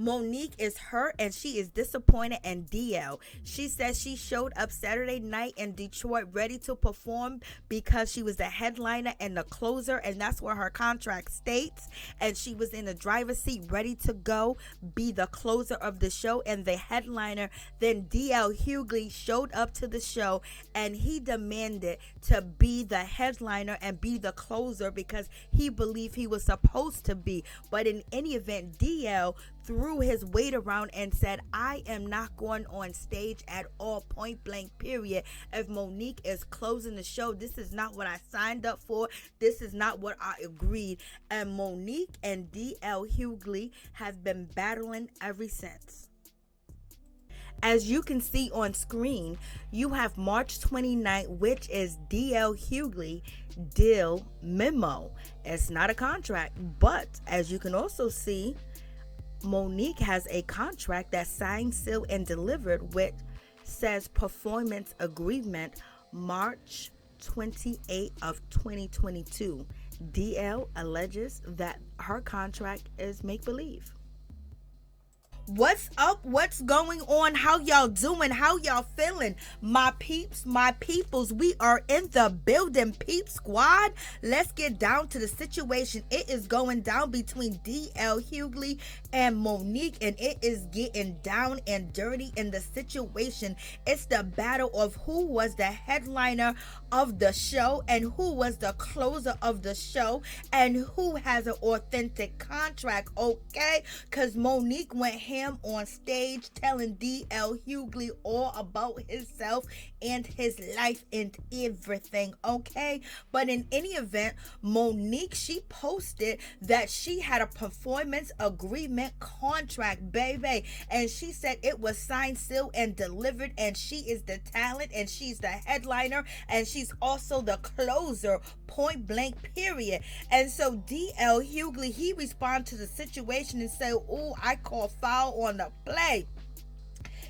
Monique is hurt and she is disappointed in DL. She says she showed up Saturday night in Detroit ready to perform because she was the headliner and the closer, and that's what her contract states. And she was in the driver's seat ready to go be the closer of the show and the headliner. Then DL Hughley showed up to the show and he demanded to be the headliner and be the closer because he believed he was supposed to be. But in any event, DL threw his weight around and said, I am not going on stage at all, point blank, period. If Monique is closing the show, this is not what I signed up for. This is not what I agreed. And Monique and DL Hughley have been battling ever since. As you can see on screen, you have March 29th, which is DL Hughley deal memo. It's not a contract, but as you can also see, Monique has a contract that's signed, sealed, and delivered, which says performance agreement March 28th of 2022. DL alleges that her contract is make-believe. What's up? What's going on? How y'all doing? How y'all feeling? My peeps, my peoples, we are in the building, peep squad. Let's get down to the situation. It is going down between DL Hughley and Monique, and it is getting down and dirty in the situation. It's the battle of who was the headliner of the show and who was the closer of the show and who has an authentic contract, okay? Because Monique went ham on stage telling DL Hughley all about himself and his life and everything, okay? But in any event, Monique, she posted that she had a performance agreement contract, baby, and she said it was signed, sealed, and delivered, and she is the talent, and she's the headliner, and she's also the closer, point blank, period. And so DL Hughley, he responded to the situation and said, oh, I call foul on the play.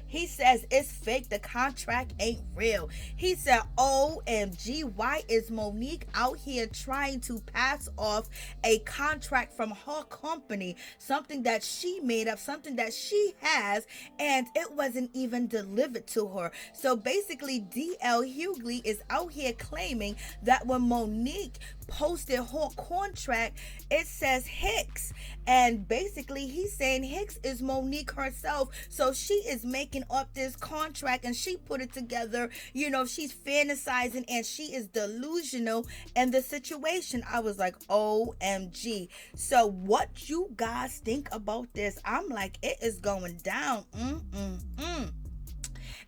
He says it's fake. The contract ain't real. He said, OMG, why is Monique out here trying to pass off a contract from her company, something that she made up, something that she has, and it wasn't even delivered to her? So basically, DL Hughley is out here claiming that when Monique posted her contract, it says Hicks, and basically he's saying Hicks is Monique herself, so she is making up this contract and she put it together. You know, she's fantasizing and she is delusional in the situation. I was like, OMG. So what you guys think about this? I'm like, it is going down.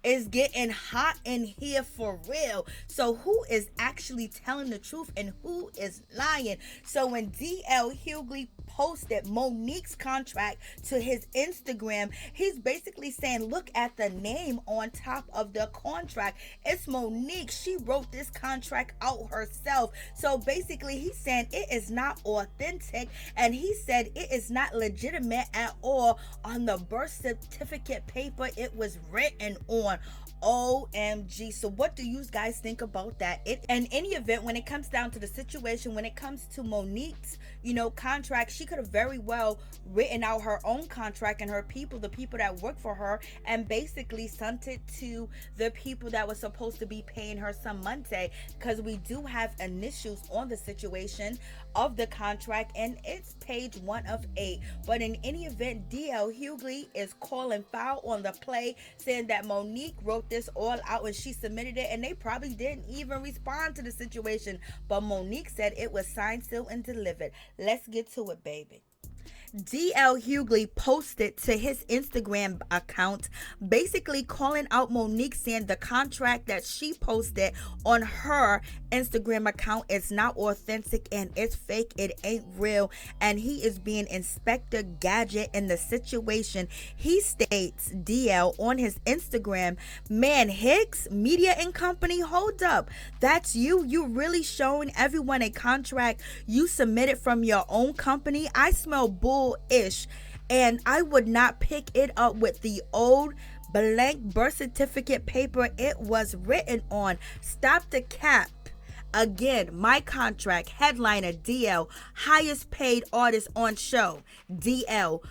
It's getting hot in here for real. So who is actually telling the truth and who is lying? So when DL Hughley posted Monique's contract to his Instagram, he's basically saying, look at the name on top of the contract. It's Monique. She wrote this contract out herself. So basically he's saying it is not authentic, and he said it is not legitimate at all on the birth certificate paper it was written on. OMG. So what do you guys think about that? In any event, when it comes down to the situation, when it comes to Monique's, contract, she could have very well written out her own contract and her people, the people that work for her, and basically sent it to the people that were supposed to be paying her some money, because we do have initials on the situation of the contract, and it's page 1 of 8. But in any event, DL Hughley is calling foul on the play, saying that Monique wrote this all out and she submitted it, and they probably didn't even respond to the situation. But Monique said it was signed, sealed, and delivered. Let's get to it, baby. DL Hughley posted to his Instagram account basically calling out Monique, saying the contract that she posted on her Instagram account is not authentic and it's fake, it ain't real, and he is being Inspector Gadget in the situation. He states, DL, on his Instagram, man, Hicks Media and Company, hold up, that's you really showing everyone a contract you submitted from your own company? I smell bullish, and I would not pick it up with the old blank birth certificate paper it was written on. Stop the cap. Again, my contract, headliner DL, highest paid artist on show DL.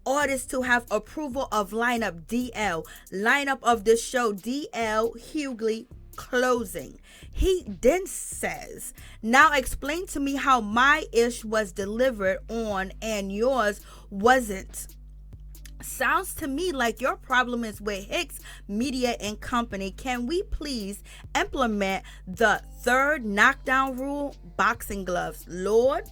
artists to have approval of lineup DL. Lineup of the show DL Hughley closing. He then says, now explain to me how my ish was delivered on and yours wasn't. Sounds to me like your problem is with Hicks Media and Company. Can we please implement the third knockdown rule? Boxing gloves, Lord.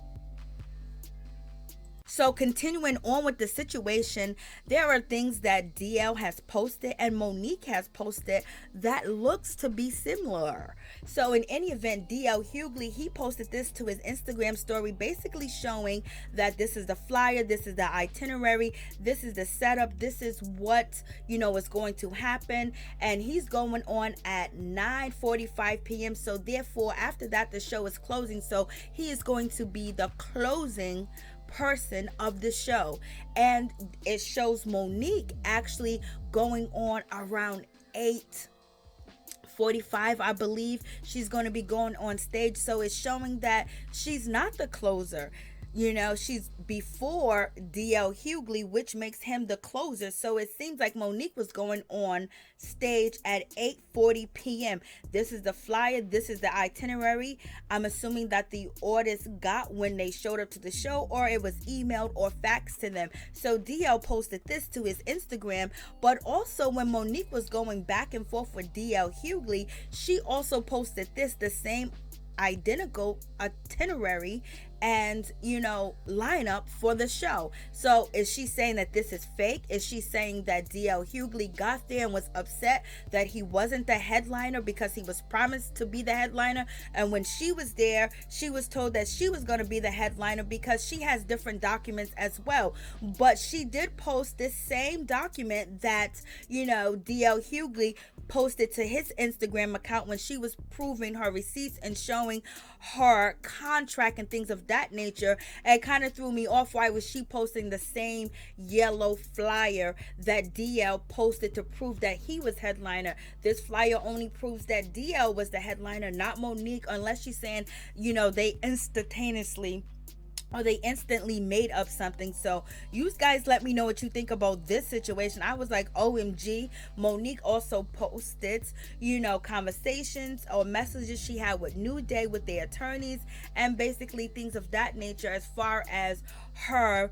So continuing on with the situation, there are things that DL has posted and Monique has posted that looks to be similar. So in any event, DL Hughley, he posted this to his Instagram story, basically showing that this is the flyer, this is the itinerary, this is the setup, this is what, is going to happen. And he's going on at 9:45 p.m. So therefore, after that, the show is closing. So he is going to be the closing person of the show, and it shows Monique actually going on around 8:45, I believe she's going to be going on stage. So it's showing that she's not the closer. She's before DL Hughley, which makes him the closer. So it seems like Monique was going on stage at 8:40 p.m. This is the flyer. This is the itinerary. I'm assuming that the artists got when they showed up to the show, or it was emailed or faxed to them. So DL posted this to his Instagram, but also when Monique was going back and forth with DL Hughley, she also posted this, the same identical itinerary and lineup for the show. So is she saying that this is fake? Is she saying that DL Hughley got there and was upset that he wasn't the headliner because he was promised to be the headliner, and when she was there she was told that she was going to be the headliner because she has different documents as well? But she did post this same document that DL Hughley posted to his Instagram account when she was proving her receipts and showing her contract and things of that nature. It kind of threw me off. Why was she posting the same yellow flyer that DL posted to prove that he was headliner? This flyer only proves that DL was the headliner, not Monique, unless she's saying they instantly made up something. So you guys let me know what you think about this situation. I was like, OMG. Monique also posted, conversations or messages she had with New Day with their attorneys and basically things of that nature as far as her,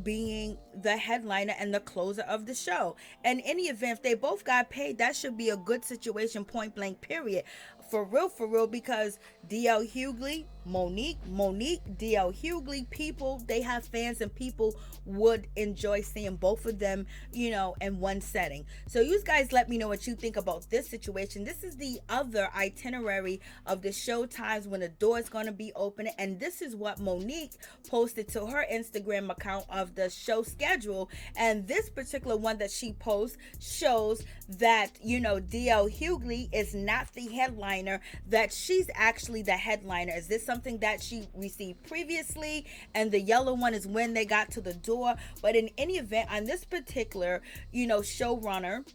being the headliner and the closer of the show. In any event, if they both got paid, that should be a good situation, point blank, period. For real, because DL Hughley, Monique, DL Hughley, people, they have fans and people would enjoy seeing both of them, in one setting. So you guys let me know what you think about this situation. This is the other itinerary of the show times when the door is going to be open, and this is what Monique posted to her Instagram account of the show schedule. And this particular one that she posts shows that DL Hughley is not the headliner, that she's actually the headliner. Is this something that she received previously? And the yellow one is when they got to the door. But in any event, on this particular showrunner,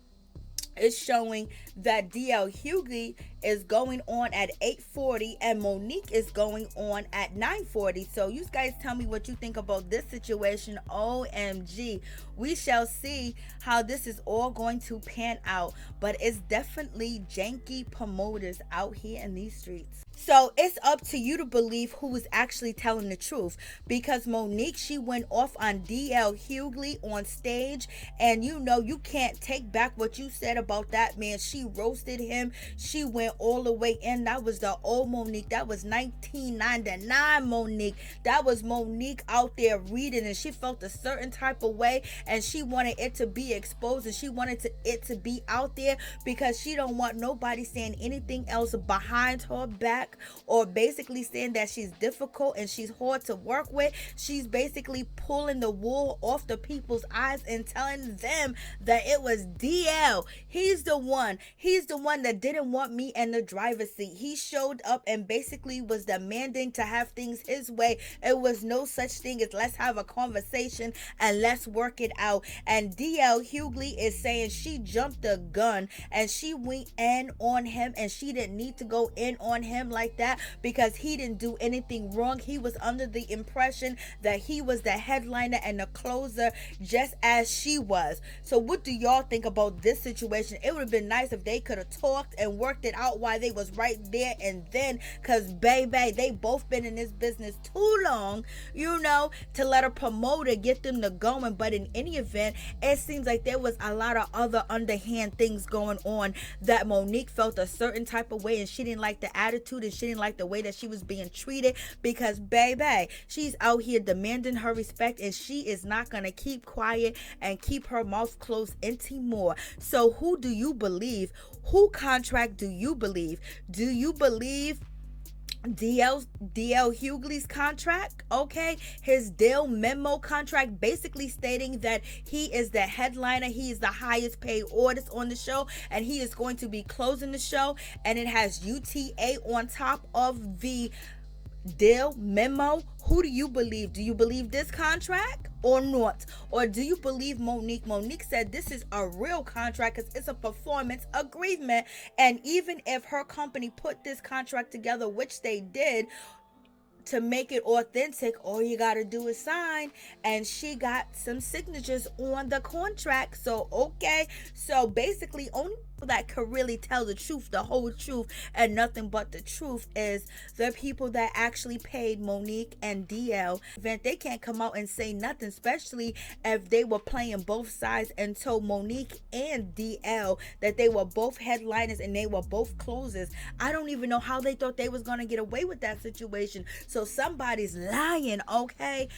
is showing that DL Hughley is going on at 8:40 and Monique is going on at 9:40. So you guys tell me what you think about this situation. OMG. We shall see how this is all going to pan out, but it's definitely janky promoters out here in these streets. So it's up to you to believe who is actually telling the truth, because Monique, she went off on DL Hughley on stage, and you can't take back what you said about that man. She roasted him. She went all the way in. That was the old Monique. That was 1999 Monique. That was Monique out there reading, and she felt a certain type of way, and she wanted it to be exposed, and she wanted it to be out there, because she don't want nobody saying anything else behind her back, or basically saying that she's difficult and she's hard to work with. She's basically pulling the wool off the people's eyes and telling them that it was DL. He's the one that didn't want me in the driver's seat. He showed up and basically was demanding to have things his way. It was no such thing as let's have a conversation and let's work it out. And DL Hughley is saying she jumped the gun and she went in on him, and she didn't need to go in on him like that because he didn't do anything wrong. He was under the impression that he was the headliner and the closer just as she was. So what do y'all think about this situation? It would have been nice if they could have talked and worked it out while they was right there and then, because baby, they both been in this business too long, to let a promoter get them to going. But in any event, it seems like there was a lot of other underhand things going on, that Monique felt a certain type of way and she didn't like the attitude and she didn't like the way that she was being treated, because baby, she's out here demanding her respect and she is not going to keep quiet and keep her mouth closed anymore. So who do you believe? Who contract do you believe? Do you believe DL Hughley's contract? Okay, his deal memo contract basically stating that he is the headliner, he is the highest paid artist on the show, and he is going to be closing the show, and it has UTA on top of the deal memo. Who do you believe? Do you believe this contract or not? Or do you believe Monique? Monique said this is a real contract because it's a performance agreement, and even if her company put this contract together, which they did, to make it authentic, all you gotta do is sign, and she got some signatures on the contract. So okay, so basically only people that could really tell the truth, the whole truth and nothing but the truth, is the people that actually paid Monique and DL. They can't come out and say nothing, especially if they were playing both sides and told Monique and DL that they were both headliners and they were both closers. I don't even know how they thought they was gonna get away with that situation. So somebody's lying, okay?